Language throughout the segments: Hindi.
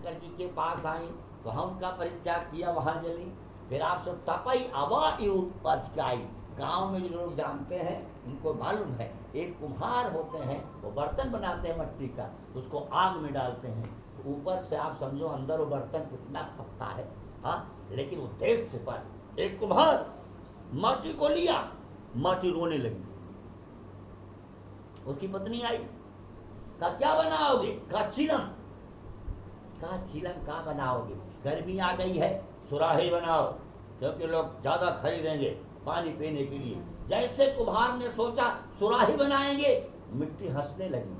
शंकर जी के पास आई, वहाँ उनका परित्याग किया, वहाँ जली। फिर आप सब तपई अवाई, गांव में जो लोग जानते हैं उनको मालूम है, एक कुम्हार होते हैं, वो बर्तन बनाते हैं मट्टी का, उसको आग में डालते हैं, तो ऊपर से आप समझो अंदर वो बर्तन कितना फटता है। हाँ, लेकिन उद्देश्य पर एक कुम्हार माटी को लिया, माटी रोने लगी। उसकी पत्नी आई, कहा क्या बनाओगे? कहा चिलम। कहा चिलम का बनाओगे? गर्मी आ गई है, सुराही बनाओ, क्योंकि लोग ज्यादा खरीदेंगे पानी पीने के लिए। जैसे कुम्हार ने सोचा सुराही बनाएंगे, मिट्टी हंसने लगी।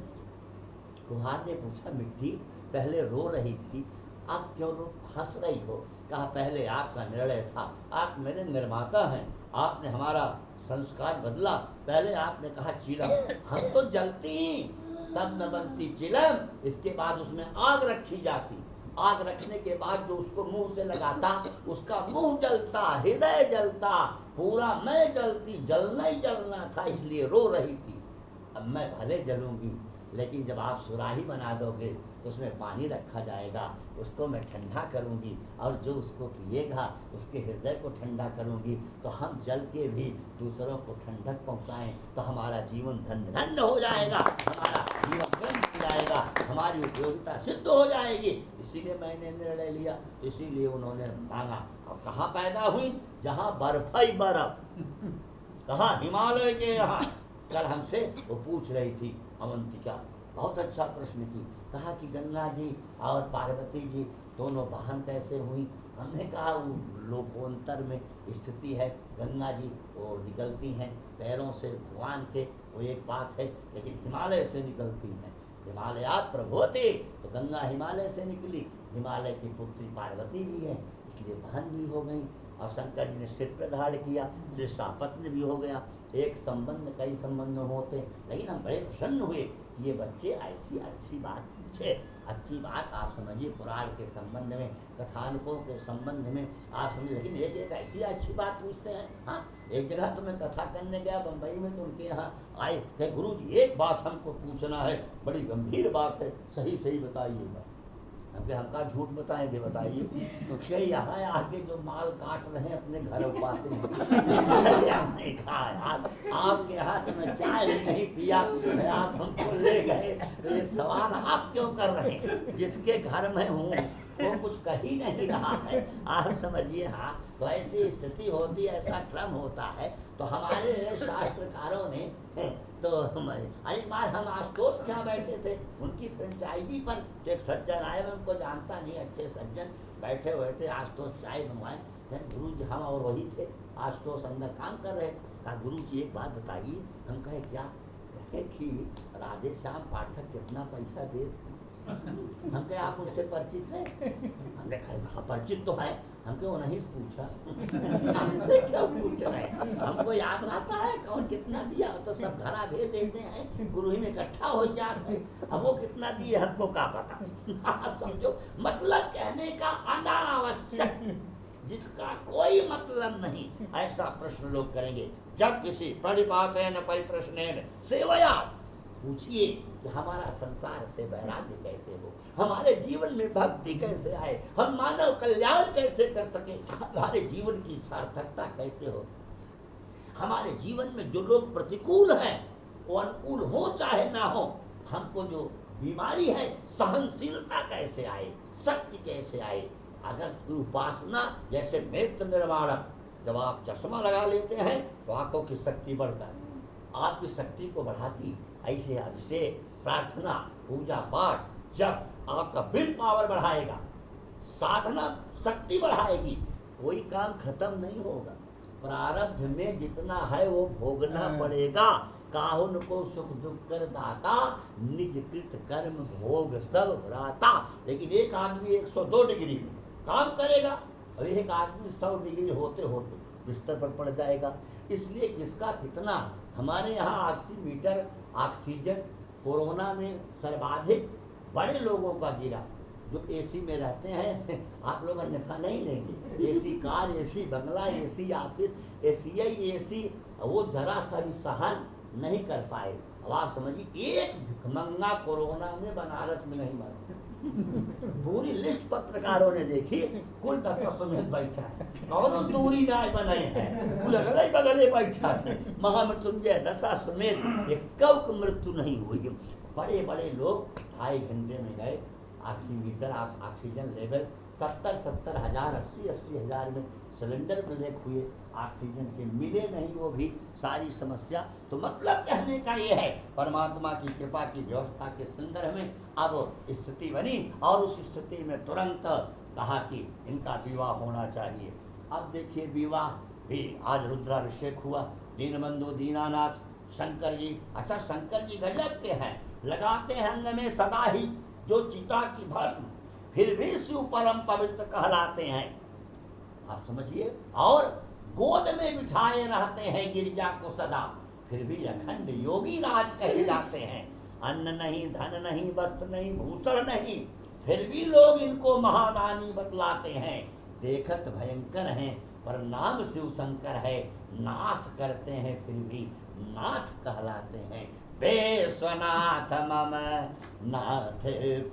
कुम्हार ने पूछा, मिट्टी पहले रो रही थी, अब क्यों हंस रही हो? कहा पहले आपका निर्णय था, आप मेरे निर्माता हैं, आपने हमारा संस्कार बदला। पहले आपने कहा चिलम, हम तो जलती, तब न बनती चिलम। इसके बाद उसमें आग रखी जाती, आग रखने के बाद जो उसको मुंह से लगाता, उसका मुंह जलता, हृदय जलता, पूरा मैं जलती, जलना ही जलना था, इसलिए रो रही थी। अब मैं भले जलूंगी, लेकिन जब आप सुराही बना दोगे तो उसमें पानी रखा जाएगा, उसको मैं ठंडा करूंगी, और जो उसको पिएगा उसके हृदय को ठंडा करूंगी, तो हम जल के भी दूसरों को ठंडक पहुंचाएं, तो हमारा जीवन धन्य धन्य हो जाएगा, हमारा जीवन धन्य हो जाएगा, हमारी उपयोगिता सिद्ध हो जाएगी। इसीलिए मैंने निर्णय लिया, इसीलिए उन्होंने मांगा। और कहाँ पैदा हुई? जहाँ बर्फ ही बर्फ, कहाँ? हिमालय के यहाँ। कल हमसे वो पूछ रही थी अवंतिका, बहुत अच्छा प्रश्न की। कहा कि गंगा जी और पार्वती जी दोनों बहन कैसे हुई? हमने कहा वो लोकोत्तर में स्थिति है, गंगा जी वो निकलती हैं पैरों से भगवान के, वो एक बात है, लेकिन हिमालय से निकलती हैं। हिमालयात प्रभुते, तो गंगा हिमालय से निकली, हिमालय की पुत्री पार्वती भी है, इसलिए बहन भी हो गई। और शंकर जी ने सिर पर धारण किया, तो शापत्न भी हो गया। एक संबंध कई संबंध होते, लेकिन हम बड़े प्रसन्न हुए कि ये बच्चे ऐसी अच्छी बात पूछे। अच्छी बात आप समझिए, पुराण के संबंध में, कथानकों के संबंध में आप समझिए, लेकिन एक एक ऐसी अच्छी बात पूछते हैं। हाँ, एक जगह तो मैं कथा करने गया बम्बई में, तो उनके यहाँ आए, कहे गुरु जी एक बात हमको पूछना है, बड़ी गंभीर बात है, सही सही बताइएगा। हमका झूठ बताएंगे? बताइए। तो यहाँ आके जो माल काट रहे हैं अपने घर उपाते हैं आपके यहाँ से मैं चाय भी नहीं पिया, आप हमको ले गए, तो ये सवाल आप क्यों कर रहे हैं? जिसके घर में हूँ वो कुछ कह ही नहीं रहा है, आप समझिए। हाँ, तो ऐसी स्थिति होती है, ऐसा क्रम होता है। तो हमारे शास्त्रकारों ने तो एक बार हम आशुतोष क्या बैठे थे उनकी फ्रेंचाइजी पर, तो एक सज्जन आए, मैं उनको जानता नहीं, अच्छे सज्जन बैठे हुए थे, आशुतोष चाय बनवाए। गुरु जी हम और वही थे, आशुतोष अंदर काम कर रहे थे। कहा गुरु जी एक बात बताइए। हम कहे क्या? कहे कि राधे श्याम पाठक कितना पैसा दे थे। हम कहे आप उससे परिचित हैं? हमने कहा परिचित तो है। हमको वो नहीं पूछा हमसे क्या पूछ रहे हैं? हमको याद रहता है कौन कितना दिया, तो सब घरा भेज देते हैं, गुरु ही में इकट्ठा हो जाते हैं। अब वो कितना दिए हमको क्या पता। आप समझो, मतलब कहने का अनावश्यक, जिसका कोई मतलब नहीं, ऐसा प्रश्न लोग करेंगे। जब किसी प्रणिपातेन परिप्रश्नेन सेवया, पूछिए कि हमारा संसार से वैराग्य कैसे हो, हमारे जीवन में भक्ति कैसे आए, हम मानव कल्याण कैसे कर सके, हमारे जीवन की सार्थकता कैसे हो, हमारे जीवन में जो लोग प्रतिकूल हैं वो अनुकूल हो चाहे ना हो, हमको जो बीमारी है सहनशीलता कैसे आए, शक्ति कैसे आए। अगर उपासना जैसे नेत्र निर्माण, जब आप चश्मा लगा लेते हैं तो आंखों की शक्ति बढ़ता है, आपकी शक्ति को बढ़ाती। ऐसे अभिषेक, प्रार्थना, पूजा पाठ जब आपका विल पावर बढ़ाएगा, साधना शक्ति बढ़ाएगी, कोई काम खत्म नहीं होगा। प्रारब्ध में जितना है वो भोगना पड़ेगा। काहुन को सुख दुख कर दाता, निज कृत कर्म भोग सब भ्राता। लेकिन एक आदमी 102 डिग्री में काम करेगा और एक आदमी 100 डिग्री होते होते बिस्तर पर पड़ जाएगा। इसलिए किसका कितना, हमारे यहाँ ऑक्सीमीटर, ऑक्सीजन कोरोना में सर्वाधिक बड़े लोगों का गिरा, जो एसी में रहते हैं। आप लोग अन्यथा नहीं लेंगे, एसी कार, एसी बंगला, एसी ऑफिस, एसी, वो जरा सा भी सहन नहीं कर पाए। अब आप समझिए, एक भिखमंगा कोरोना में बनारस में नहीं मरा, पूरी लिस्ट पत्रकारों ने देखी, कुल 10 समेत बैठा है, कौन दूरी न्याय बनाए हैं, कुल अगले बगले बैठा थे। महामृत्युंजय दशा समेत एक मृत्यु नहीं हुई। बड़े बड़े लोग 2.5 घंटे में गए, ऑक्सीमीटर ऑक्सीजन लेवल 70 हजार 80 हजार में सिलेंडर ब्रेक हुए, ऑक्सीजन के मिले नहीं, वो भी सारी समस्या। तो मतलब कहने का ये है, परमात्मा की कृपा की व्यवस्था के संदर्भ में अब स्थिति बनी और उस स्थिति में तुरंत कहा कि इनका विवाह होना चाहिए। अब देखिए विवाह भी आज रुद्राभिषेक हुआ, दीनबंधु दीनानाथ शंकर जी। अच्छा, शंकर जी गजब के हैं, लगाते हैं अंग में सदा ही जो चिता की भस्म, फिर भी शिव परम पवित्र कहलाते हैं। आप समझिए, और गोद में बिठाए रहते हैं गिरिजा को सदा, फिर भी अखंड योगी राज कहे जाते हैं। अन्न नहीं, धन नहीं, वस्त्र नहीं, भूषण नहीं, फिर भी लोग इनको महादानी बतलाते हैं। देखत भयंकर हैं पर नाम शिव शंकर है, नाश करते हैं फिर भी नाथ कहलाते हैं। बेस्वनाथ मम नाथ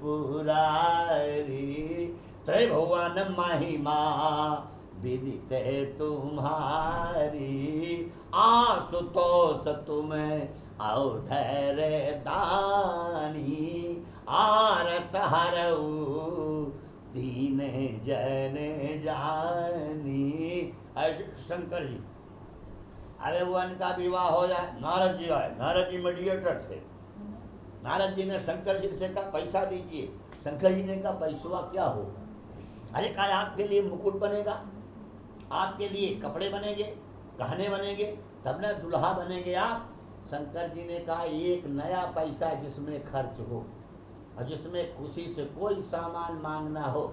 पुरारी, त्रिभुवन महिमा विदित तुम्हारी, आशुतोष तुम्हें औधर दानी, आरत हरऊ दीन जन जानी। शंकर जी, अरे वो उनका विवाह हो जाए, नारद जी आए, नारद जी मीडिएटर थे। नारद जी ने शंकर जी से कहा पैसा दीजिए, शंकर जी ने कहा पैसवा क्या हो, अरे कहा आपके लिए मुकुट बनेगा, आपके लिए कपड़े बनेंगे, गहने बनेंगे, तब न दुल्हा बनेंगे आप। शंकर जी ने कहा एक नया पैसा जिसमें खर्च हो और जिसमें खुशी से कोई सामान मांगना हो,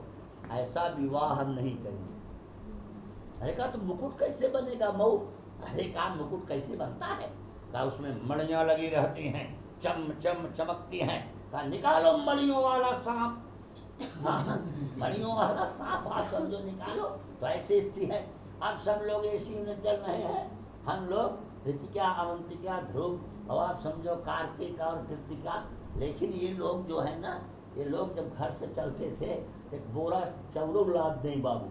ऐसा विवाह हम नहीं करेंगे। अरे कहा तो मुकुट कैसे बनेगा मऊ, अरे कहा मुकुट कैसे बनता है, कहा उसमें मणियाँ लगी रहती हैं, चम चम चमकती हैं, कहा निकालो मणियों वाला सांप। मणियों वाला सांप आप समझो निकालो, तो ऐसे स्थिति है। अब सब लोग एसी में चल रहे हैं, हम लोग ऋतिका, अवंतिका, ध्रुव और आप समझो कार्तिक और कृतिका। लेकिन ये लोग जो है ना, ये लोग जब घर से चलते थे, एक बोरा चौड़ो लाद नहीं बाबू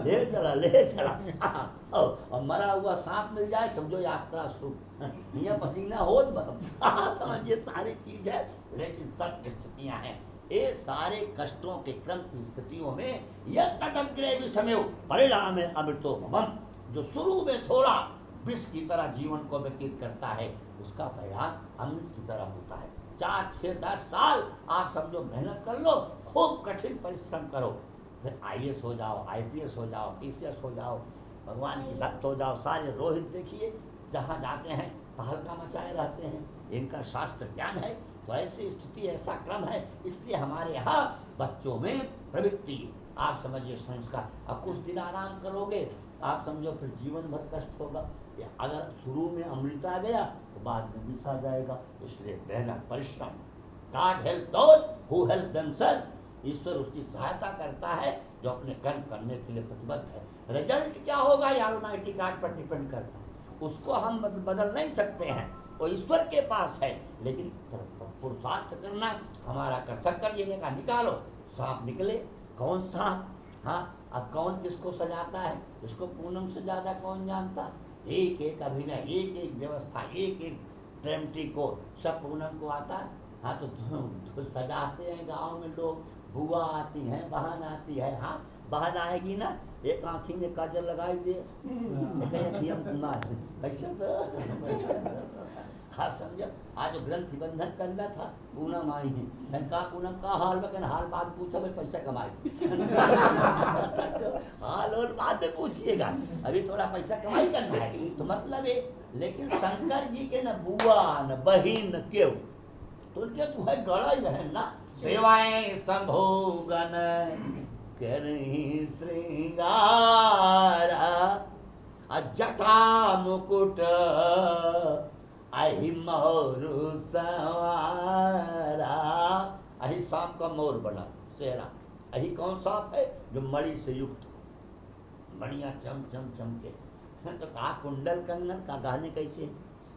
ले चला और मरा हुआ सांप मिल जाए समझो यात्रा सुख, ये पसीना हो समझिए सारी चीज है। लेकिन सब स्थितियां हैं, ये सारे कष्टों के क्रम की स्थितियों में यह तटग्रह विषमेव परिणाम है अमृतो मम, जो शुरू में थोड़ा विष की तरह जीवन को व्यतीत करता है, उसका परिणाम अमृत की तरह होता है। 4, 6, 10 साल आप समझो मेहनत कर लो, खूब कठिन परिश्रम करो, फिर IAS हो जाओ, IPS हो जाओ, PCS हो जाओ, भगवान की भक्त हो जाओ। सारे रोहित देखिए जहाँ जाते हैं तहलका मचाए रहते हैं, इनका शास्त्र ज्ञान है। तो ऐसी स्थिति, ऐसा क्रम है, इसलिए हमारे यहाँ बच्चों में प्रवृत्ति, आप समझिए संस्कार। अब कुछ दिन आराम करोगे आप समझो फिर जीवन भर कष्ट होगा। अगर शुरू में अमृत आ गया तो बाद में विष आ जाएगा। इसलिए मेहनत परिश्रम, God help those who help themselves, ईश्वर उसकी सहायता करता है जो अपने कर्म करने के लिए प्रतिबद्ध है। रिजल्ट क्या होगा या ऑलमाइटी गॉड पर डिपेंड करता है, उसको हम बदल नहीं सकते हैं, वो ईश्वर के पास है। लेकिन पुरुषार्थ करना हमारा कर्तव्य। ये का निकालो, सांप निकले, कौन सांप, हाँ अब कौन किसको सजाता है, इसको पूनम से ज़्यादा कौन जानता। एक एक अभिनय, एक एक व्यवस्था, एक एक ट्रेमटी को सब पूनम को आता है। हाँ तो सजाते हैं गांव में लोग, बुआ आती हैं, बहन आती है। हाँ बहन आएगी ना, एक आँखी में काजल लगाई दे, कैसे तो हाँ समझो। आज ग्रंथि बंधन करना था, पूनम आई है, का पूनम का हाल में कहना, हाल बाद पूछा मैं पैसा कमाई हाल और बाद में पूछिएगा, अभी थोड़ा पैसा कमाई करना है तो मतलब है। लेकिन शंकर जी के न बुआ न बहिन न क्यों, तो उनके तो है गड़ा ही बहन ना। सेवाएं संभोगन करही श्रृंगारा, जटा मुकुट अहि मोरु सवारा। अहि सांप का मोर बना सेहरा। अहि कौन सांप है, जो मणि से युक्त, मणियाँ चम चम चम के। तो कहा कुंडल कंगन का गहने कैसे,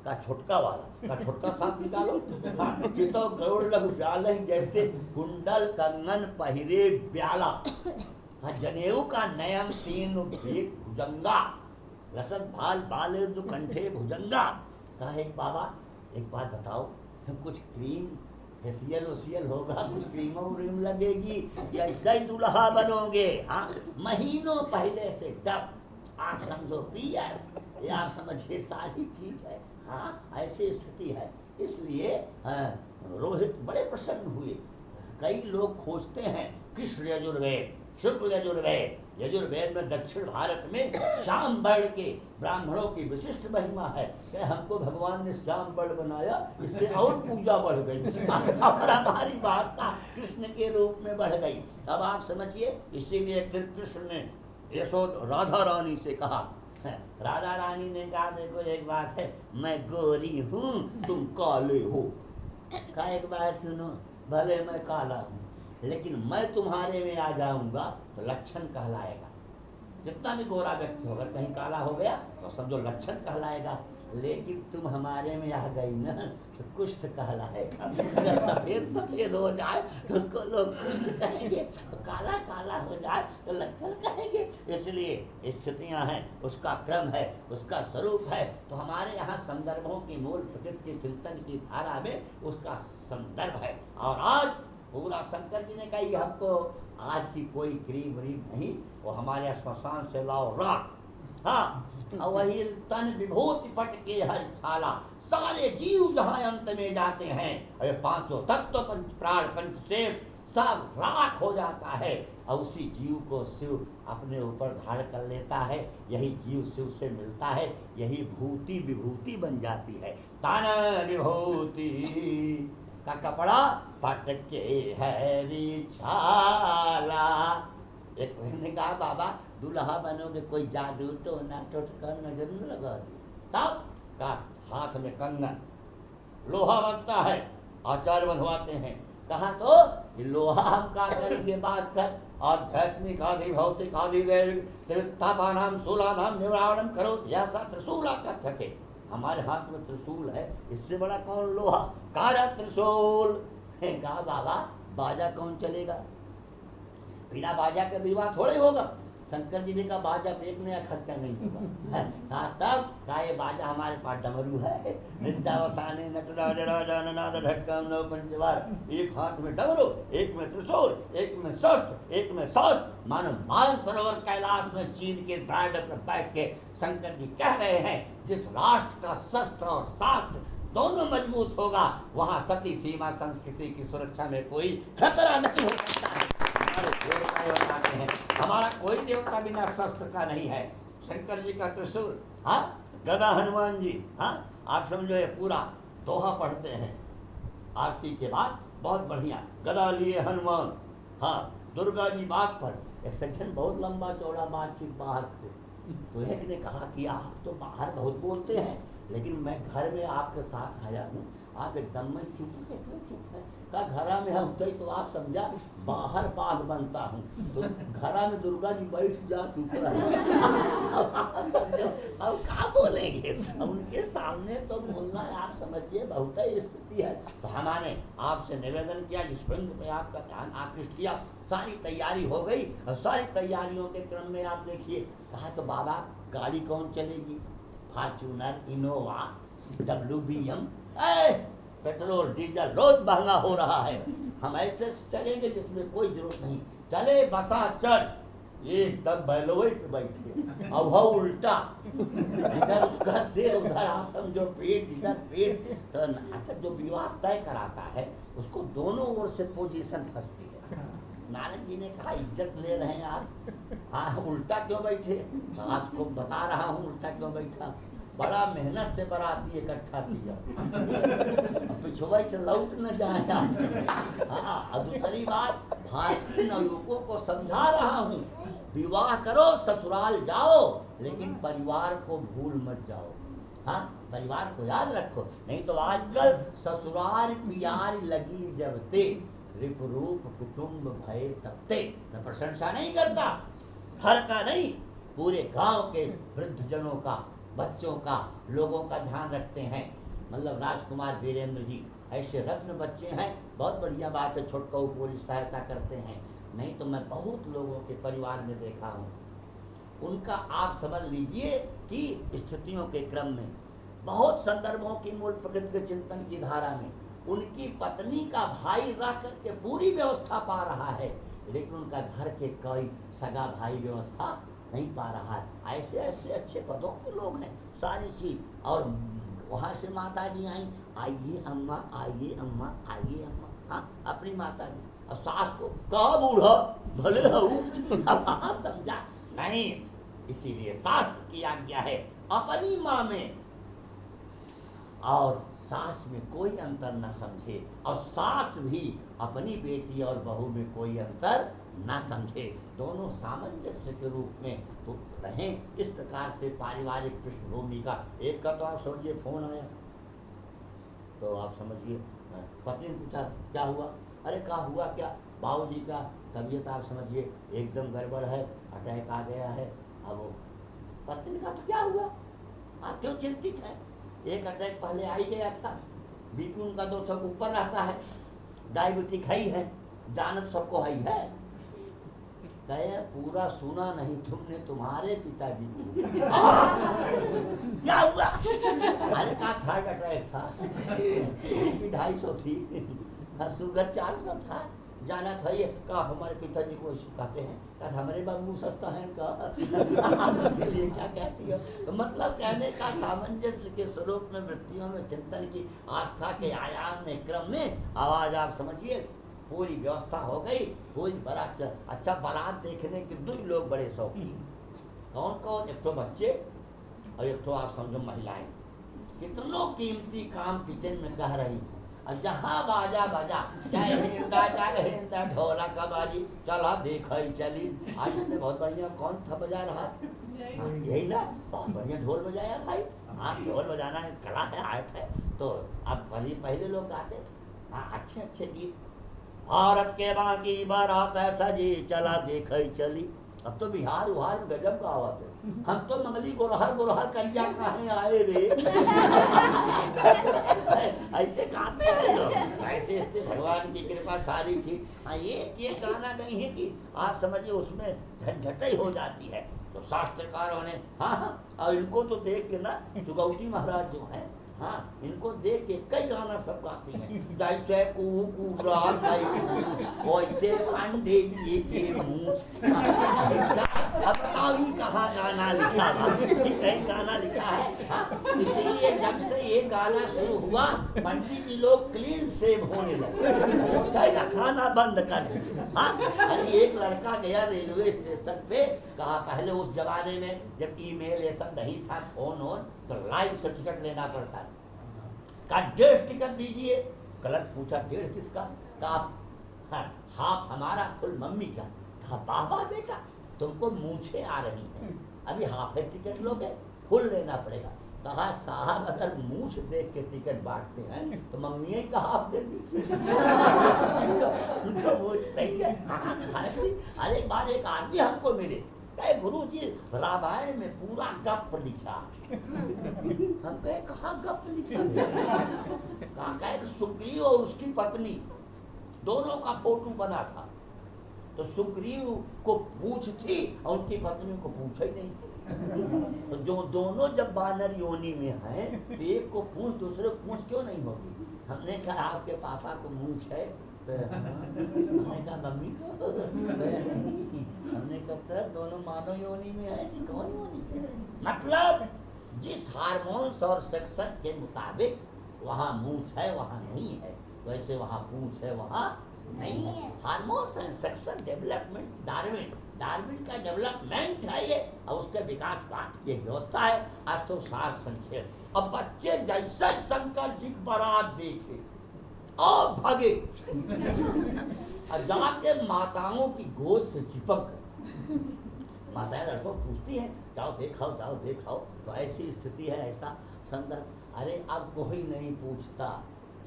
का छुटका वाला, का छुटका सांप निकालो। हाँ, चितो गरुड़ लघु ब्याल जैसे कुंडल कंगन पहिरे ब्याला। हाँ, जनेऊ का नयन तीन भेद भुजंगा, रसद भाल बाले दु कंठे भुजंगा। कहा एक बाबा एक बात बताओ, कुछ क्रीम फेसियल ओसियल होगा, कुछ क्रीम व्रीम लगेगी या ऐसा ही दूल्हा बनोगे? हाँ, महीनों पहले से डब, आप समझो पियर्स, ये आप समझिए सारी चीज है। हाँ, ऐसी स्थिति है। इसलिए रोहित बड़े प्रसन्न हुए। कई लोग खोजते हैं कृष्ण यजुर्वेद, शुक्ल यजुर्वेद। यजुर्वेद में दक्षिण भारत में श्याम वर्ण के ब्राह्मणों की विशिष्ट महिमा है कि हमको भगवान ने श्याम वर्ण बनाया, इससे और पूजा बढ़ गई और हमारी वार्ता कृष्ण के रूप में बढ़ गई। अब आप समझिए, इसीलिए फिर कृष्ण ने यशोद राधा रानी से कहा, राधा रानी ने कहा देखो एक बात है, मैं गोरी हूँ तुम काले हो। कहा एक बार सुनो, भले मैं काला हूँ लेकिन मैं तुम्हारे में आ जाऊंगा तो लक्षण कहलाएगा। जितना भी गोरा व्यक्ति होगा कहीं काला हो गया तो समझो लक्षण कहलाएगा, लेकिन तुम हमारे में आ गई ना तो कुष्ठ कहलाएगा। अगर सफेद सफेद हो जाए तो उसको लोग कुष्ठ कहेंगे, तो काला काला हो जाए तो लक्षण कहेंगे। इसलिए स्थितियां हैं, उसका क्रम है, उसका स्वरूप है। तो हमारे यहाँ संदर्भों की मूल प्रकृति के चिंतन की धारा में उसका संदर्भ है। और आज पूरा शंकर जी ने कहा ये हमको आज की कोई क्रीम व्रीम नहीं, वो हमारे श्मशान से लाओ राख। हाँ, और वही तन विभूति पट के हर छाला, सारे जीव जहाँ अंत में जाते हैं और पांचों तत्व पंच प्राण पंच शेष सब राख हो जाता है और उसी जीव को शिव अपने ऊपर धारण कर लेता है। यही जीव शिव से मिलता है, यही भूति विभूति बन जाती है। तन विभूति का कपड़ा पटके हरी छाला। एक बहन ने कहा बाबा दूल्हा बनोगे कोई जादू टोना टोटका नजर न लगा दी। तब का हाथ में कंगन, लोहा बनता है, आचार्य बनवाते हैं। कहा तो लोहा हम का करेंगे बात कर, आध्यात्मिक आदि भौतिक आदि त्रितापानाम शूलानाम निवारणम करो, ऐसा त्रिशूला कथ्यते। हमारे हाथ में त्रिशूल है, इससे बड़ा कौन लोहा? कारा त्रिशूल। कहा बाबा बाजा कौन चलेगा? बिना बाजा के विवाह थोड़े होगा। शंकर जी ने कहा बाजा पे एक नया खर्चा नहीं होगा। तब कहा ये बाजा हमारे पास डमरू है, नित्यावसाने नटराज राजा ननाद ढक्कम नव पंचवार। एक हाथ में डमरू, एक में त्रिशूल, एक में शस्त्र, एक में शस्त्र। मानो मानसरोवर कैलाश में चीन के ब्रांड पर बैठ के शंकर जी कह रहे हैं जिस राष्ट्र का शस्त्र और शास्त्र दोनों मजबूत होगा वहां सती सीमा संस्कृति की सुरक्षा में कोई खतरा नहीं हो सकता है। बताते हैं हमारा कोई देवता बिना शस्त्र का नहीं है। शंकर जी का त्रिशूल, हाँ, गदा हनुमान जी, हाँ, आप समझो ये पूरा दोहा पढ़ते हैं आरती के बाद, बहुत बढ़िया। गदा लिए हनुमान, हाँ, दुर्गा जी बात पर। एक सज्जन बहुत लंबा चौड़ा बातचीत बाहर थे, तो एक ने कहा कि आप तो बाहर बहुत बोलते हैं लेकिन मैं घर में आपके साथ आया हूँ, आप एकदम में चुप है। क्यों चुप है? का घरा में हम तो आप समझा बाहर बाघ बनता हूँ, तो घरा में दुर्गा जी बैठ जा चुप रहे। अब क्या बोलेंगे? अब उनके सामने तो बोलना आप समझिए बहुत ही स्थिति है। तो हमारे आपसे निवेदन किया, जिस बिंदु पे आपका ध्यान आकृष्ट किया, सारी तैयारी हो गई और सारी तैयारियों के क्रम में आप देखिए, कहा तो बाबा गाड़ी कौन चलेगी? Fortuner, Innova, WBM, petrol diesel रोज महंगा हो रहा है, हम ऐसे चलेंगे जिसमें कोई जरूरत नहीं। चले बसा चढ़ एकदम बैलोई पे बैठे, अब वो उल्टा, इधर उसका सिर उधर आप समझो पेट, इधर पेट। तो अच्छा जो विवाह तय कराता है उसको दोनों ओर से पोजीशन फंसती है। नारद जी ने कहा इज्जत ले रहे हैं आप, हाँ, उल्टा क्यों बैठे? आपको बता रहा हूँ उल्टा क्यों बैठा। बड़ा मेहनत से बाराती इकट्ठा किया, पिछुआ से लौट न जाए। हाँ, और दूसरी बात, भारतीय नवयुवकों को समझा रहा हूँ, विवाह करो ससुराल जाओ लेकिन परिवार को भूल मत जाओ। हाँ, परिवार को याद रखो, नहीं तो आजकल ससुराल प्यार लगी जब ते रिप रूप कुटुंब भय तपते। मैं प्रशंसा नहीं करता, घर का नहीं, पूरे गांव के वृद्ध जनों का बच्चों का, लोगों का ध्यान रखते हैं। मतलब राजकुमार वीरेंद्र जी ऐसे रत्न बच्चे हैं, बहुत बढ़िया बात है, छोटका पूरी सहायता करते हैं। नहीं तो मैं बहुत लोगों के परिवार में देखा हूँ, उनका आप समझ लीजिए कि स्थितियों के क्रम में, बहुत संदर्भों की मूल प्रकृति के चिंतन की धारा में उनकी पत्नी का भाई रह करके पूरी व्यवस्था पा रहा है, लेकिन उनका घर के कोई सगा भाई व्यवस्था नहीं पा रहा है। ऐसे ऐसे अच्छे पदों पे लोग हैं, सारी चीज। और वहाँ से माता जी आई, आइए अम्मा, आइए अम्मा, आइए अम्मा, हाँ अपनी माता जी। और सास को कहा बूढ़ा भले हूँ, अब समझा नहीं। इसीलिए शास्त्र की आज्ञा है अपनी माँ में और सास में कोई अंतर न समझे, और सास भी अपनी बेटी और बहू में कोई अंतर न समझे, दोनों सामंजस्य के रूप में तो रहें। इस प्रकार से पारिवारिक पृष्ठभूमि का एक का तो आप समझिए फोन आया तो आप समझिए पत्नी ने पूछा क्या हुआ, अरे क्या हुआ, क्या बाबूजी का तबीयत आप समझिए एकदम गड़बड़ है, अटैक आ गया है। अब वो पत्नी ने कहा तो क्या हुआ, आप क्यों चिंतित हैं, एक अटैक पहले आ ही गया था, बीपी उनका 200 के ऊपर रहता है, डायबिटिक है ही है, जानत सबको है। कहे पूरा सुना नहीं तुमने, तुम्हारे पिताजी को क्या हुआ, अरे कहा थर्ड अटैक था, बीपी 250 थी, शुगर 400 था, जाना था ये। कहा हमारे पिताजी को ऐसे कहते हैं, कहा हमारे बाबू सस्ता है का के लिए क्या कहती हो। तो मतलब कहने का सामंजस्य के स्वरूप में, वृत्तियों में, चिंतन की आस्था के आयाम में, क्रम में आवाज आप समझिए पूरी व्यवस्था हो गई। पूरी बारात, अच्छा बारात देखने के 2 लोग बड़े शौकीन, कौन कौन, एक तो बच्चे और एक तो आप समझो महिलाएं। कितनों कीमती काम किचन में कह रही हैं, और जहाँ बाजा बजा, जय हिंदा ढोलक का बाजी, चला देखा ही चली। आज इसने बहुत बढ़िया, कौन था बजा रहा, यही ना, बहुत बढ़िया ढोल बजाया भाई। हाँ ढोल बजाना है, कला है, आर्ट है। तो अब पहले लोग गाते थे, हाँ अच्छे अच्छे गीत, भारत के बाकी बारात सजी, चला देख ही चली। अब तो बिहार उहार गजब का आवाज है, हम तो मंगली गोरहर करिया कहाँ आए रे ऐसे गाते हैं लोग, ऐसे ऐसे भगवान की कृपा सारी चीज। हाँ ये गाना गई है कि आप समझिए उसमें झंझट हो जाती है। तो शास्त्रकारों ने हाँ, और इनको तो देख के ना सुगौती महाराज जो है, हाँ इनको देख के कई गाना सब गाती हैं, जैसे कुकुरा वैसे पांडे जी के मुँह। अब कहीं कहाँ गाना लिखा है, कहीं गाना लिखा है। हाँ? इसीलिए जब से ये गाना शुरू हुआ, पंडित जी लोग क्लीन सेव होने लगे, चाहे खाना बंद कर दिया। हाँ? अरे एक लड़का गया रेलवे स्टेशन पे, कहा पहले उस जमाने में जब ईमेल ये सब नहीं था, फोन ऑन, तो लाइव से टिकट लेना पड़ता है। कहा 1.5 टिकट दीजिए, गलत पूछा 1.5 किसका, कहा हाँ हाफ हमारा फुल मम्मी का। कहा बाबा बेटा तुमको मूछें आ रही हैं, अभी हाफ है टिकट लोगे, फुल लेना पड़ेगा। कहा साहब अगर मूछ देख के टिकट बांटते हैं तो मम्मी का हाफ दे दीजिए उनको मूछ नहीं है। अरे एक बार एक आदमी हमको मिले, कहे गुरु जी रामायण में पूरा गप लिखा। हम कहे कहाँ गप लिखा, कहाँ कहे सुग्रीव और उसकी पत्नी दोनों का फोटो बना था, तो सुग्रीव को पूछ थी और उनकी पत्नी को पूछा ही नहीं थी। तो जो दोनों जब बानर योनि में हैं, तो एक को पूछ दूसरे को पूछ क्यों नहीं होगी। हमने कहा आपके पापा को मूछ है, तो हमने कहा मम्मी को, हमने कहा दोनों मानव योनि में है कि कौन योनि है। मतलब जिस हार्मोन्स और सेक्शन के मुताबिक वहाँ मूछ है वहाँ नहीं है, वैसे वहाँ पूछ है वहाँ नहीं है। Hormones and section development, Darwin का डेवलपमेंट है ये, और उसके विकास बात की व्यवस्था है। आज तो सार संक्षेप, अब बच्चे जैसे शंकर जी की बारात देखे और भगे और जाके माताओं की गोद से चिपक गए। माताएं लड़कों पूछती हैं जाओ देखाओ, जाओ देखाओ। तो ऐसी स्थिति है, ऐसा संदर्भ। अरे अब कोई नहीं पूछता।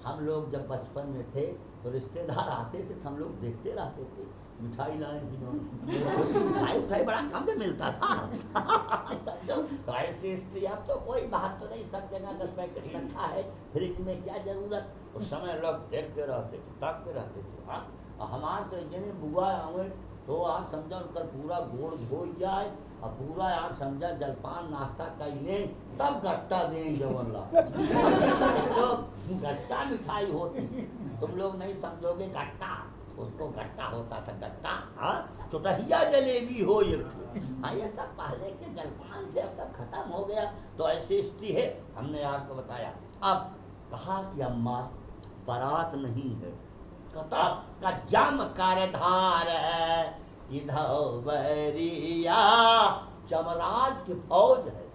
हम लोग जब बचपन में थे तो रिश्तेदार आते थे तो हम लोग देखते रहते थे, मिठाई लाए मिठाई उठाई बड़ा कम में मिलता था समझो। तो ऐसी स्थिति, अब तो कोई बात तो नहीं, सब जगह 10 पैकेट रखा है, फ्रिज में क्या जरूरत। उस समय लोग देखते रहते थे, ताकते रहते थे। हाँ, हमारे तो जने बुआ आवे तो आप समझो उनका पूरा गोड़ धो जाए और पूरा आप समझा जलपान नाश्ता कैले तब गट्टा दें जवनला तो गट्टा मिठाई होती, तुम लोग नहीं समझोगे गट्टा, उसको गट्टा होता था, गट्टा। हाँ, चुटहिया जलेबी हो ये। हाँ, ये सब पहले के जलपान थे, अब सब खत्म हो गया। तो ऐसी स्थिति है, हमने आपको बताया। अब कहा कि अम्मा बारात नहीं है, का जम कर धार है इधरिया, चमराज की फौज है,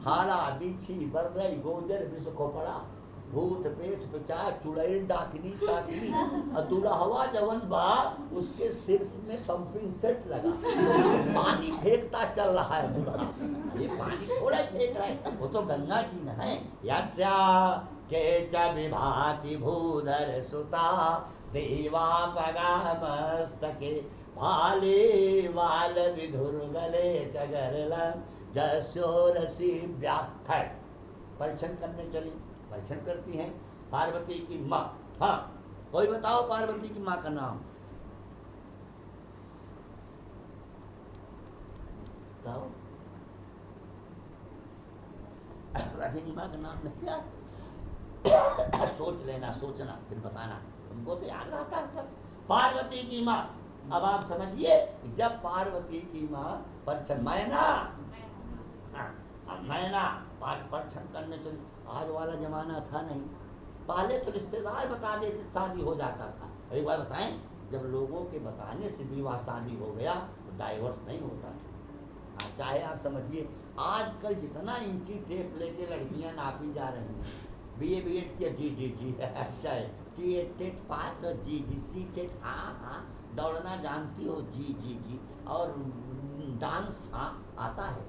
हारा बिछी बर्रई गोजर विष को पड़ा, भूत पेट पिचा चुड़ैल डाकनी साकनी, और दुल्हवा जवन बा उसके सिर में पंपिंग सेट लगा, पानी फेंकता चल रहा है दूल्हा। ये पानी थोड़ा फेंक रहा है, वो तो गंगा जी में है। यस्या के च विभाति भूधर सुता देवा पगा मस्तके भाले वाल विधुर गले चगरल जसोरसी व्याख्या। परीक्षण करने चली, परीक्षण करती हैं पार्वती की माँ। हाँ, कोई बताओ पार्वती की माँ का नाम बताओ। पार्वती की माँ का नाम नहीं याद? सोच लेना, सोचना फिर बताना, तुमको तो याद रहता है सब। पार्वती की माँ, अब आप समझिए जब पार्वती की माँ परीक्षण मैना परीक्षण करने चली। आज वाला जमाना था नहीं, पहले तो रिश्तेदार बता देते शादी हो जाता था। एक बार बताएं, जब लोगों के बताने से विवाह शादी हो गया तो डाइवोर्स नहीं होता था। चाहे आप समझिए आजकल जितना इंची टेप लेके लड़कियां नापी जा रही हैं, बीए बीएड किया जी जी जी, अच्छा है, टेट पास और जी जी, सी टेट हाँ हाँ, दौड़ना जानती हो जी जी जी, और डांस हाँ आता है।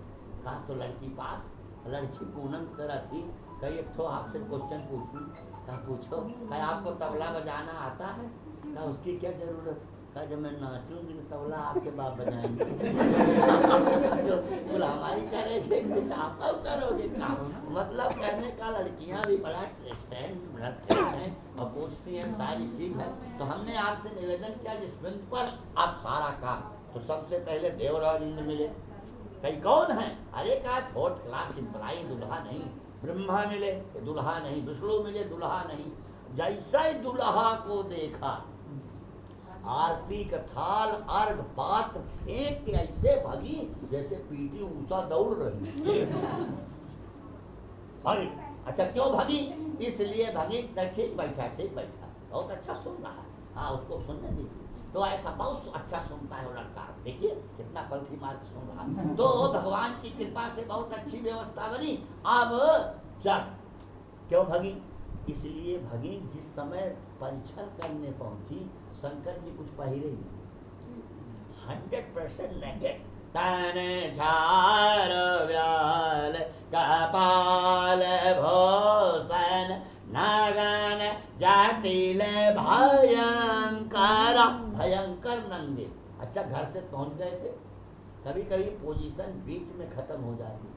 कहा तो लड़की पास, लड़की पूनम की तरह थी। कई एक ठो आपसे क्वेश्चन पूछूं, कहा पूछो। कहा आपको तबला बजाना आता है? कहा उसकी क्या जरूरत? कहा जब मैं नाचूंगी तो तबला आपके बाप बजाएंगे। बोला हमारी करेंगे कुछ आप करोगे काम। मतलब कहने का लड़कियां भी बड़ा ट्रेस्ट है और पूछती हैं सारी चीज है। तो हमने आपसे निवेदन किया जिस बिंदु पर आप सारा काम, तो सबसे पहले देवराज इंद्र मिले। कई कौन है? अरे कहा 4th क्लास की पढ़ाई, दुल्हा नहीं। ब्रह्मा मिले, दुल्हा नहीं। विष्णु मिले, दुल्हा नहीं। जैसा ही दुल्हा को देखा, आरती का थाल अर्घ पात्र फेंक के ऐसे भागी जैसे पीटी ऊषा दौड़ रही भागी। अच्छा क्यों भागी? इसलिए भागी ठीक बैठा, ठीक बैठा, बहुत अच्छा सुन रहा है। हाँ, उसको सुनने दीजिए। तो ऐसा बहुत अच्छा सुनता है वो लड़का, देखिए कितना पलथी मार के सुन रहा। तो भगवान की कृपा से बहुत अच्छी व्यवस्था बनी। अब जब क्यों भगी? इसलिए भगी जिस समय परीक्षण करने पहुंची, शंकर जी कुछ पहिरे नहीं, 100% नेकेड। तन झार व्याल कपाल भूषण नगन जटिल भयंकर, भयंकर नंगे। अच्छा, घर से पहुंच गए थे। कभी कभी पोजीशन बीच में खत्म हो जाती।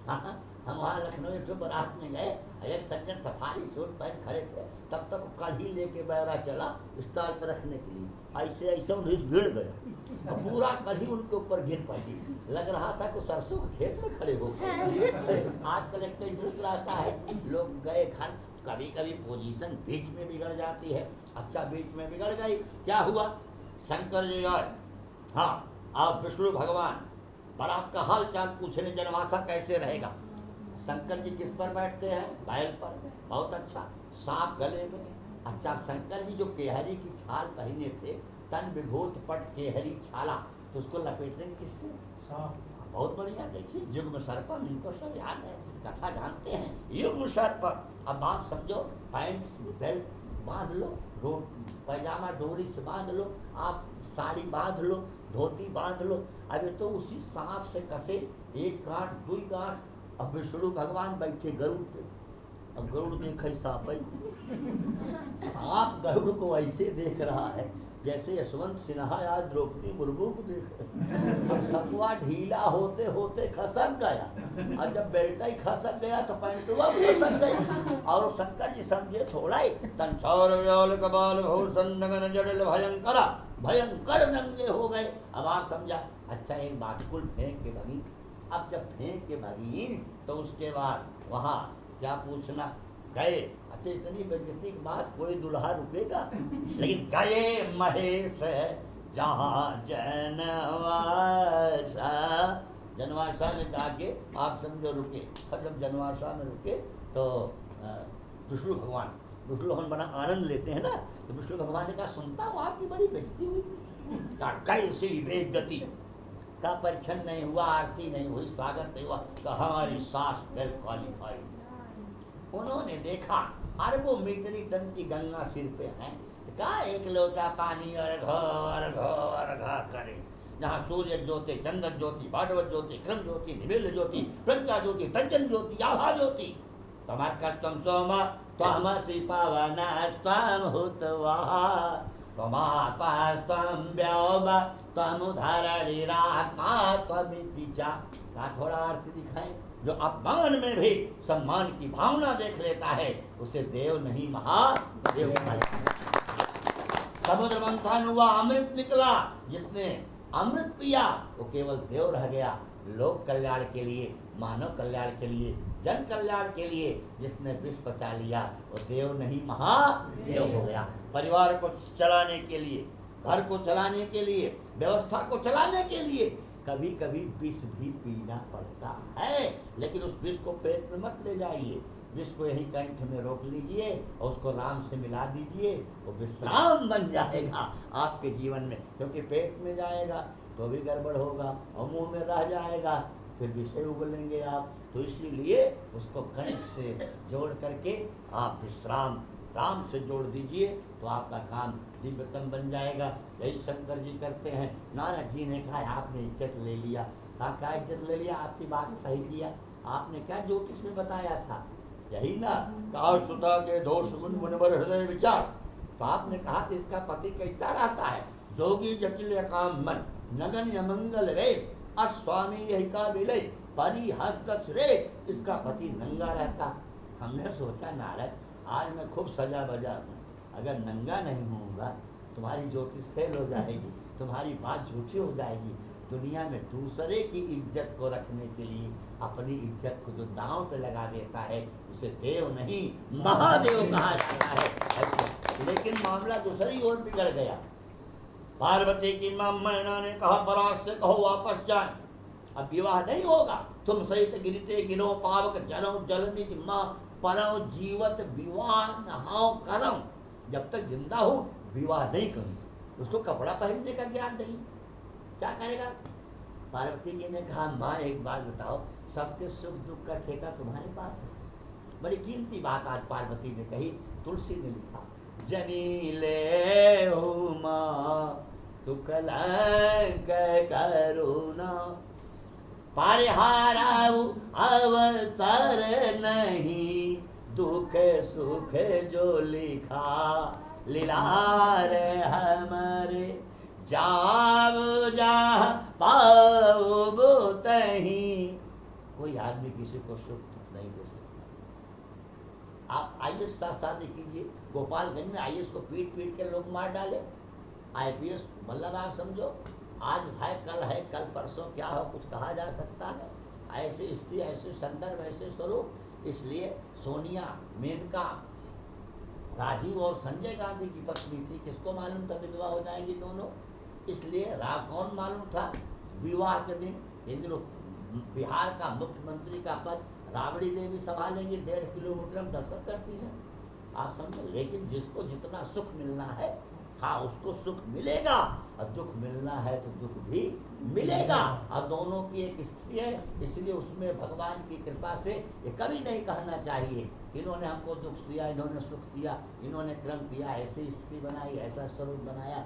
हाँ, हम वहाँ लखनऊ एक बारात में गए, एक सज्जन सफारी सूट पहन खड़े थे, तब तक कढ़ी लेके बैरा चला स्टॉल पर रखने के लिए। ऐसे ऐसे उन्हें भिड़ गया और पूरा कढ़ी उनके ऊपर गिर पड़ी। लग रहा था कि सरसों के खेत में खड़े हो गए। आजकल एक इंटरेस्ट रहता है, लोग गए घर, कभी कभी पोजीशन बीच में बिगड़ जाती है। अच्छा, बीच में बिगड़ गई, क्या हुआ? शंकर जी और हाँ आप विष्णु भगवान बारात का हाल चाल पूछने, जनवासा कैसे रहेगा। शंकर जी किस पर बैठते हैं? बैल पर। बहुत अच्छा, सांप गले में। अच्छा, शंकर जी जो केहरी की छाल पहने थे, तन विभूत पट केहरी छाला, तो उसको लपेटेंगे किससे? बहुत बढ़िया। देखिए युग्म सर्पम, इनको सब याद है, कथा जानते हैं। युग्म सर्प। अब आप समझो, पैंट बेल्ट बांध लो, पैजामा डोरी से बांध लो, आप साड़ी बांध लो, धोती बांध लो। अभी तो उसी सांप से कसे, एक गांठ दुई गांठ। अब विष्णु भगवान बैठे गरुड़ पे, अब गरुड़ देखे सांप, सांप गरुड़ को ऐसे देख रहा है जैसे यशवंत सिन्हा या द्रौपदी मुर्मू को देख, सकुआ ढीला होते होते खसक गया, और जब बेल्ट ही खसक गया तो पैंटुआ खसक गई। और शंकर जी समझे थोड़ा ही, तंचौर व्योल कपाल भूषण नगन जटिल भयंकर, भयंकर नंगे हो गए। अब आप समझा, अच्छा एक बाटकुल फेंक के भगी। अब जब फेंक के भगी तो उसके बाद वहाँ क्या पूछना, गए। अच्छा इतनी बेइज्जती की बात, कोई दुल्हा रुकेगा? लेकिन गए महेश जहाँ जनवासा, जनवासा में जाके आप समझो रुके। और जब जनवासा में रुके तो विष्णु भगवान बड़ा आनंद लेते हैं ना, तो विष्णु भगवान ने कहा सुनता हूँ आपकी बड़ी बेइज्जती हुई। कैसी बेइज्जती का परीक्षण नहीं हुआ, आरती नहीं हुई, स्वागत नहीं हुआ, तो हमारी सास वेल क्वालिफाइड। उन्होंने देखा अरबों मीटरी टन की गंगा सिर पे है, कहा एक लोटा पानी और घो करे, जहाँ सूर्य ज्योति, चंद्र ज्योति, भागवत ज्योति, क्रम ज्योति, निबिल ज्योति, प्रज्ञा ज्योति, तंजन ज्योति, आभा ज्योति, तमर कस्तम सोम त्वमसि पवनस्त्वं हुत्वा त्वमापास्त्वं व्योम त्वमुधरणिरात्मा त्वमिति च। का थोड़ा आरती दिखाएं। जो अपमान में भी सम्मान की भावना देख लेता है उसे देव नहीं महादेव कहते हैं। समुद्र मंथन हुआ, अमृत निकला, जिसने अमृत पिया वो केवल देव रह गया। लोक कल्याण के लिए, मानव कल्याण के लिए, जन कल्याण के लिए जिसने विष पचा लिया वो देव नहीं महादेव हो गया। परिवार को चलाने के लिए, घर को चलाने के लिए, व्यवस्था को चलाने के लिए कभी कभी विष भी पीना पड़ता है, लेकिन उस विष को पेट में मत ले जाइए, विष को यही कंठ में रोक लीजिए और उसको राम से मिला दीजिए, वो विश्राम बन जाएगा आपके जीवन में। क्योंकि पेट में जाएगा तो भी गड़बड़ होगा और मुंह में रह जाएगा फिर विषय उगलेंगे आप। तो इसीलिए उसको कंठ से जोड़ करके आप विश्राम राम से जोड़ दीजिए तो आपका काम दिव्यतम बन जाएगा। यही शंकर जी करते हैं। नारद जी ने कहा आपने इज्जत ले लिया। कहा क्या इज्जत ले लिया? आपकी बात सही किया। आपने क्या ज्योतिष में बताया था? यही ना, कहा सुता के दोष गुण मुनिवर हृदय विचार। तो आपने कहा था इसका पति कैसा रहता है? जोगी जटिल काम मन, नगन यमंगल वेश, अस्वामी यही का विलय, परिहस्त श्रे। इसका पति नंगा रहता। हमने सोचा नारद आज मैं खूब सजा बजा हूँ, अगर नंगा नहीं होऊंगा तुम्हारी ज्योतिष फेल हो जाएगी, तुम्हारी बात झूठी हो जाएगी। दुनिया में दूसरे की इज्जत को रखने के लिए अपनी इज्जत को जो दांव पे लगा देता है उसे देव नहीं महादेव कहा जाता है। लेकिन मामला दूसरी ओर बिगड़ गया। पार्वती की मां मैना ने कहा परास से कहो वापस जाए, अब विवाह नहीं होगा। तुम सहित गिरते गिनो पावक जनौ जलनी की माँ परव जीवत विवाह नहाओ करम। जब तक जिंदा हो विवाह नहीं करूँ। उसको कपड़ा पहनने का ज्ञान नहीं, क्या करेगा? पार्वती जी ने कहा माँ एक बात बताओ, सबके सुख दुख का ठेका तुम्हारे पास है। बड़ी कीमती बात आज पार्वती ने कही। तुलसी ने लिखा जनी ले हो माँ तू कलंक करुणा, परिहाराऊ अवसर नहीं, दुख सुख जो लिखा लीलार हमारे, जाओ जहाँ पाओ तहीं। कोई आदमी किसी को सुख दुख नहीं दे सकता। आप आईएएस साथ शादी कीजिए, गोपालगंज में आईएएस को पीट पीट के लोग मार डाले। आईपीएस मतलब आप समझो आज है कल परसों क्या हो कुछ कहा जा सकता है। ऐसी स्थिति, ऐसे संदर्भ, ऐसे स्वरूप। इसलिए सोनिया, मेनका, राजीव और संजय गांधी की पत्नी थी, किसको मालूम था विधवा हो जाएगी दोनों। इसलिए कौन मालूम था विवाह के दिन ये जो बिहार का मुख्यमंत्री का पद राबड़ी देवी संभालेंगे, 1.5 किलोमीटर में दर्शन करती हैं, आप समझो। लेकिन जिसको जितना सुख मिलना है हाँ उसको सुख मिलेगा, और दुख मिलना है तो दुख भी मिलेगा। और दोनों की एक स्थिति है, इसलिए उसमें भगवान की कृपा से ये कभी नहीं कहना चाहिए इन्होंने हमको दुख दिया, इन्होंने सुख दिया, इन्होंने क्रम किया, ऐसी स्थिति बनाई, ऐसा स्वरूप बनाया।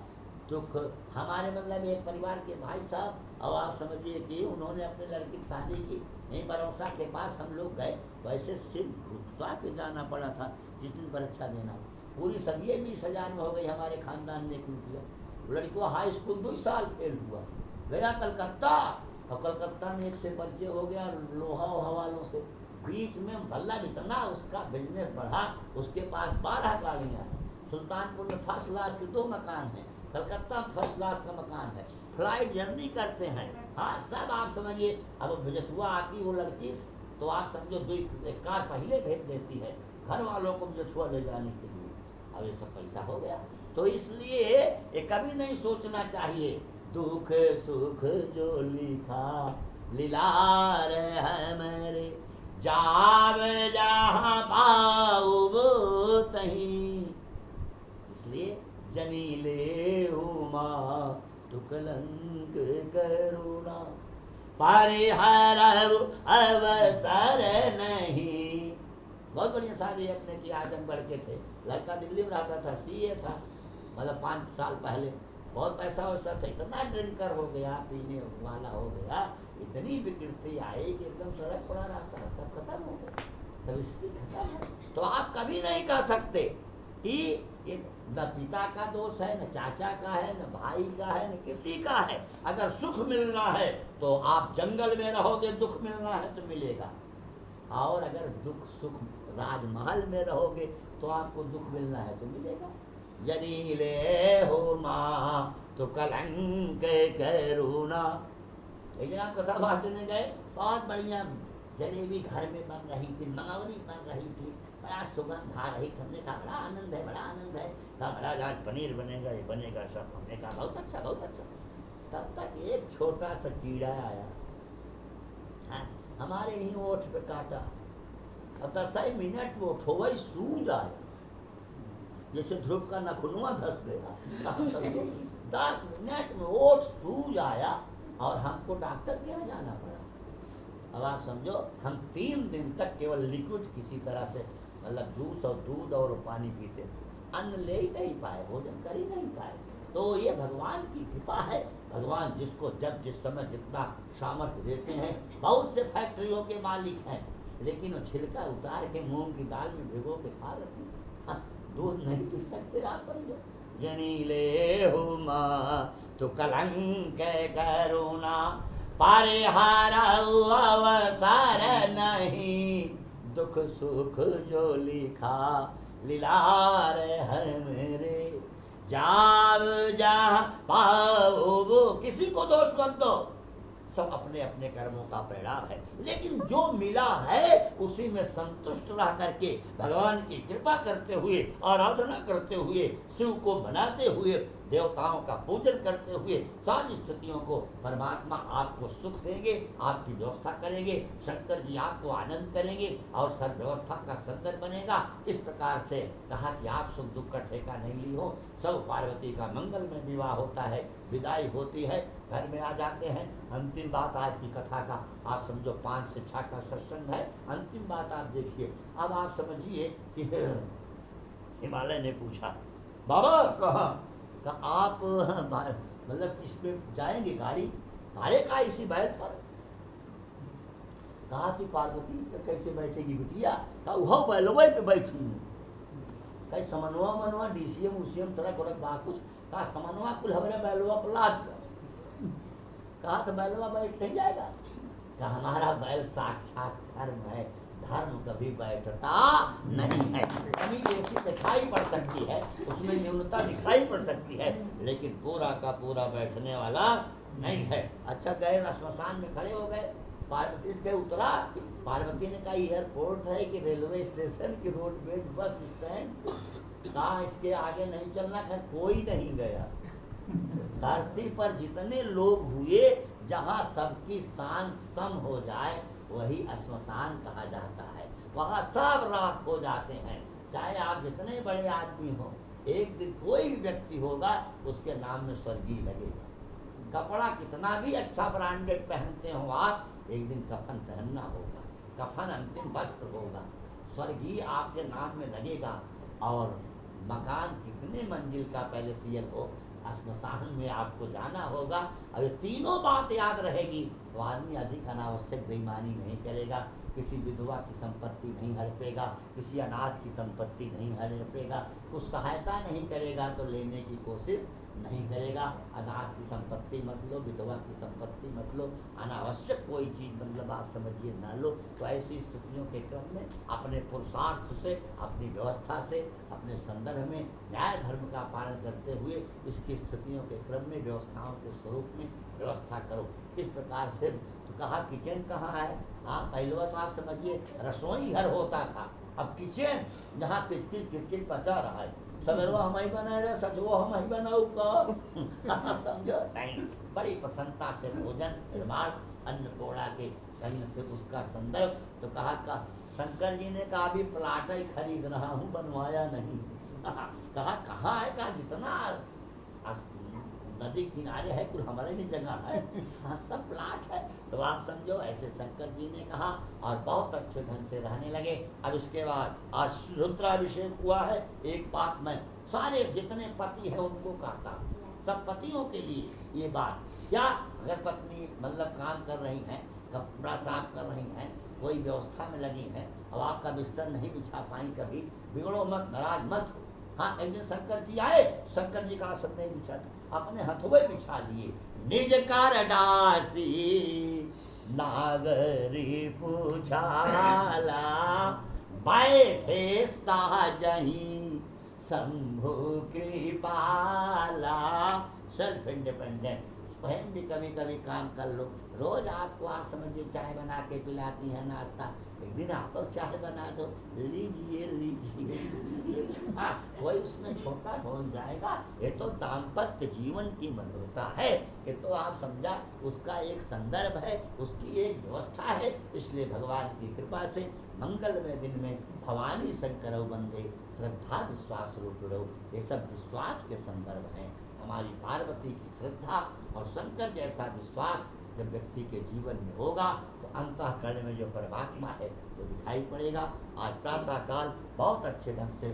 दुख हमारे मतलब एक परिवार के भाई साहब, अब आप समझिए कि उन्होंने अपने लड़की की शादी की, यहीं बरौसा के पास हम लोग गए, वैसे सिर्फ घुसा के जाना पड़ा था जिस दिन परीक्षा देना। पूरी सदिये 20,000 में हो गई हमारे खानदान में एक निकले। लड़का हाई स्कूल 2 साल फेल हुआ, गया कलकत्ता, और कलकत्ता में 1 से परिचय हो गया लोहा वोहा वालों से। बीच में मतलब इतना उसका बिजनेस बढ़ा, उसके पास 12 गाड़ियाँ हैं। सुल्तानपुर में फर्स्ट क्लास के 2 मकान हैं, कलकत्ता में फर्स्ट क्लास का मकान है, फ्लाइट जर्नी करते हैं। हाँ, सब आप समझिए। अब बिजथुआ आती वो लड़की तो आप समझो 2 कार पहले भेज देती है घर वालों को बिजथुआ ले जाने के लिए। अब ये सब पैसा हो गया। तो इसलिए ये कभी नहीं सोचना चाहिए, दुख सुख जो लिखा लीलार है मेरे, जाव जहाँ पाऊ वो तहीं। इसलिए जनीले उमा तु कलंक करुणा, परिहर अवसर नहीं। बहुत बढ़िया शादी अपने की आजमगढ़ के थे, लड़का दिल्ली में रहता था, सीए था, मतलब 5 साल पहले। बहुत पैसा वैसा था, इतना ड्रिंकर हो गया, पीने वाला हो गया, इतनी विकृति आई कि एकदम सड़क पड़ा रहता है, सब खत्म हो गया, सब स्थिति खत्म है। तो आप कभी नहीं कह सकते कि ये न पिता का दोष है, न चाचा का है, न भाई का है, न किसी का है। अगर सुख मिलना है तो आप जंगल में रहोगे, दुख मिलना है तो मिलेगा। और अगर दुख सुख राजमहल में रहोगे तो आपको दुख मिलना है तो मिलेगा। जनीले हो माँ तो कलंक करुणा। एक दिन आप कथा वाचने गए, बहुत बढ़िया जलेबी घर में बन रही थी, मंगवरी बन रही थी, बड़ा सुगंध आ रही थी। हमने कहा बड़ा आनंद है, बड़ा आनंद है। कहा महाराज आज पनीर बनेगा, ये बनेगा सब। हमने कहा बहुत अच्छा, बहुत अच्छा। तब तक एक छोटा सा कीड़ा आया, हमारे ही ओठ पे काटा, और 10 मिनट वो ठोवई सूज आया, जैसे ध्रुव का नखुनवा धस गया। 10 मिनट में ओठ सूज आया और हमको डॉक्टर के यहाँ जाना पड़ा। अब आप समझो, हम 3 दिन तक केवल लिक्विड किसी तरह से, मतलब जूस और दूध और पानी पीते थे, अन्न ले ही नहीं पाए, भोजन कर ही नहीं पाए। तो ये भगवान की कृपा है। भगवान जिसको जब जिस समय जितना सामर्थ्य देते हैं। बहुत से फैक्ट्रियों के मालिक हैं, लेकिन वो छिलका उतार के मूंग की दाल में भिगो के खा रहे हैं। हाँ, दूध नहीं पी सकते, आप समझो। जनीले हो माँ तो कलंक करुणा, परिहार अवसर नहीं, दुख सुख जो लिखा लीलार है मेरे, जाव जहाँ पाओ वो। किसी को दोष मत दो, सब अपने अपने कर्मों का परिणाम है। लेकिन जो मिला है उसी में संतुष्ट रह करके, भगवान की कृपा करते हुए, आराधना करते हुए, शिव को बनाते हुए, देवताओं का पूजन करते हुए, सारी स्थितियों को परमात्मा आपको सुख देंगे, आपकी व्यवस्था करेंगे। शंकर जी आपको आनंद करेंगे और सब व्यवस्था का संदर्भ बनेगा। इस प्रकार से कहा कि आप सुख दुख का ठेका नहीं ली हो। सब पार्वती का मंगल में विवाह होता है, विदाई होती है, घर में आ जाते हैं। अंतिम बात आज की कथा का आप समझो 5 से 6 का सत्संग है। अंतिम बात आप देखिए। अब आप समझिए कि हिमालय ने पूछा, बाबा कहाँ का आप मतलब किस पे जाएंगे, गाड़ी भाड़े का इसी बैल पर? कहा कि पार्वती तो कैसे बैठेगी बिटिया? कहा वह बैलवे पे बैठी हूँ। कहीं समनवा मनवा डीसीएम उसीएम तरह को बा कुछ। कहा समनवा कुल हमारे बैलवा पर लाद कर। कहा तो बैलवा बैठ नहीं जाएगा। कहा हमारा बैल साक्षात धर्म है, धर्म कभी बैठता नहीं है। कमी ऐसी दिखाई पड़ सकती है, उसमें न्यूनता दिखाई पड़ सकती है, लेकिन पूरा का पूरा बैठने वाला नहीं है। अच्छा, गए श्मशान में खड़े हो गए, पार्वती से उतरा। पार्वती ने कहा एयरपोर्ट है कि रेलवे स्टेशन की रोडवेज बस स्टैंड? कहा इसके आगे नहीं चलना। खैर कोई नहीं गया। धरती पर जितने लोग हुए, जहाँ सबकी शान सम हो जाए वही श्मशान कहा जाता है। वहाँ सब राख हो जाते हैं, चाहे आप जितने बड़े आदमी हो। एक दिन कोई भी व्यक्ति होगा उसके नाम में स्वर्गीय लगेगा। कपड़ा कितना भी अच्छा ब्रांडेड पहनते हो आप, एक दिन कफन पहनना होगा। कफन अंतिम वस्त्र होगा, स्वर्गीय आपके नाम में लगेगा। और मकान कितने मंजिल का पहले सीएल हो, श्मशान में आपको जाना होगा। अब ये तीनों बात याद रहेगी तो आदमी अधिक अनावश्यक बेईमानी नहीं करेगा, किसी विधवा की संपत्ति नहीं हड़पेगा, किसी अनाथ की संपत्ति नहीं हड़पेगा, कुछ सहायता नहीं करेगा तो लेने की कोशिश नहीं करेगा। अनाथ की संपत्ति मत लो, विधवा की संपत्ति मत लो, अनावश्यक कोई चीज़ मतलब आप समझिए ना लो। तो ऐसी स्थितियों के क्रम में अपने पुरुषार्थ से, अपनी व्यवस्था से, अपने संदर्भ में न्याय धर्म का पालन करते हुए इसकी स्थितियों के क्रम में व्यवस्थाओं के स्वरूप में व्यवस्था करो। किस प्रकार से तो कहा किचन कहाँ है। हाँ, पहले तो आप समझिए रसोई घर होता था, अब किचन जहाँ किस किस पचा रहा है, सवेरवा हम ही बना रहे, सचवो हम ही बनाऊ का समझो नहीं। बड़ी प्रसन्नता से भोजन निर्माण अन्नपूर्णा के अन्न से उसका संदर्भ। तो कहा का शंकर जी ने कहा अभी प्लाट ही खरीद रहा हूँ, बनवाया नहीं। कहा कहाँ है, कहा जितना नदी किनारे है कुल हमारे लिए जगह है, हाँ सब प्लाट है। तो आप समझो ऐसे शंकर जी ने कहा और बहुत अच्छे ढंग से रहने लगे। अब इसके बाद आज रुद्राभिषेक हुआ है। एक बात मैं सारे जितने पति हैं उनको कहता हूँ, सब पतियों के लिए ये बात, क्या अगर पत्नी मतलब काम कर रही हैं, कपड़ा साफ कर रही हैं, कोई व्यवस्था में लगी हैं, अब आपका बिस्तर नहीं बिछा पाई, कभी बिगड़ो मत, नाराज मत हो। हाँ, एक दिन शंकर जी आए, शंकर जी का आसन नहीं बिछा, अपने हथवे बिछा दिए। निज कर डासी नागरी पूछाला, बैठे साजही शंभु कृपाला। सेल्फ इंडिपेंडेंट, स्वयं भी कभी कभी काम कर लो। रोज आपको आप समझिए चाय बना के पिलाती है, नाश्ता, एक दिन आप तो चाय बना दो, लीजिए लीजिए। हाँ, वही उसमें छोटा हो जाएगा। ये तो दाम्पत्य जीवन की मधुरता है, ये तो आप समझा उसका एक संदर्भ है, उसकी एक व्यवस्था है। इसलिए भगवान की कृपा से मंगलमय दिन में भवानी शंकर बंदे श्रद्धा विश्वास रूपिणो, ये सब विश्वास के संदर्भ हैं। हमारी पार्वती की श्रद्धा और शंकर जैसा विश्वास जब व्यक्ति के जीवन में होगा तो अंतःकरण में जो परमात्मा है वो दिखाई पड़ेगा। आज प्रातः काल बहुत अच्छे ढंग से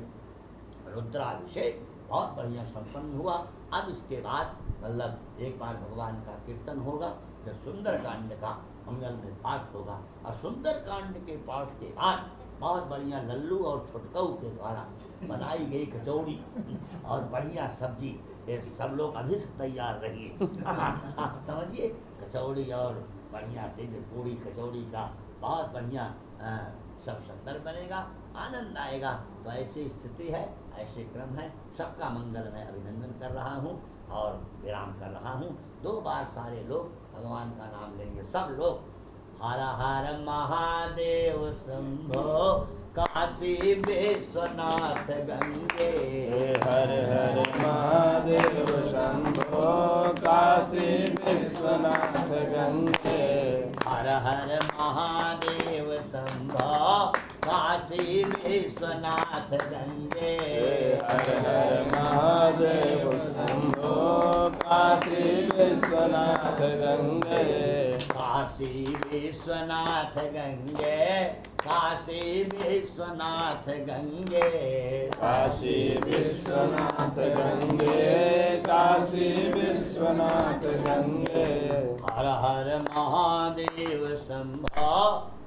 रुद्राभिषेक बहुत बढ़िया संपन्न हुआ। अब इसके बाद मतलब एक बार भगवान का कीर्तन होगा, फिर सुंदर कांड का मंगल में पाठ होगा, और सुंदर कांड के पाठ के बाद बहुत बढ़िया लल्लू और छुटकऊ के द्वारा बनाई गई कचौड़ी और बढ़िया सब्जी, ये सब लोग अभी से तैयार रहिए। समझिए कचौड़ी और बढ़िया दिव्य पूरी कचौड़ी का बहुत बढ़िया सब संदर्भ बनेगा, आनंद आएगा। तो ऐसी स्थिति है, ऐसे क्रम है। सबका मंगल मैं अभिनंदन कर रहा हूँ और विराम कर रहा हूँ। 2 बार सारे लोग भगवान का नाम लेंगे, सब लोग। हर हर महादेव शंभो काशी विश्वनाथ गंगे, हर हर महादेव शंभो काशी विश्वनाथ गंगे, हर हर महादेव शंभो काशी विश्वनाथ गंगे, हर हर महादेव शंभो काशी विश्वनाथ गंगे, काशी विश्वनाथ गंगे, काशी विश्वनाथ गंगे, काशी विश्वनाथ गंगे, काशी विश्वनाथ गंगे, हर हर महादेव शंभो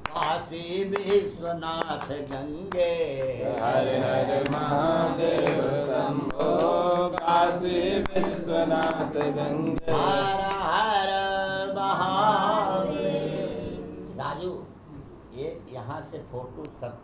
काशी विश्वनाथ गंगे, हर हर महादेव शंभो काशी विश्वनाथ गंगे, हर हर महादेव। राजू, ये यहाँ से फोटो सब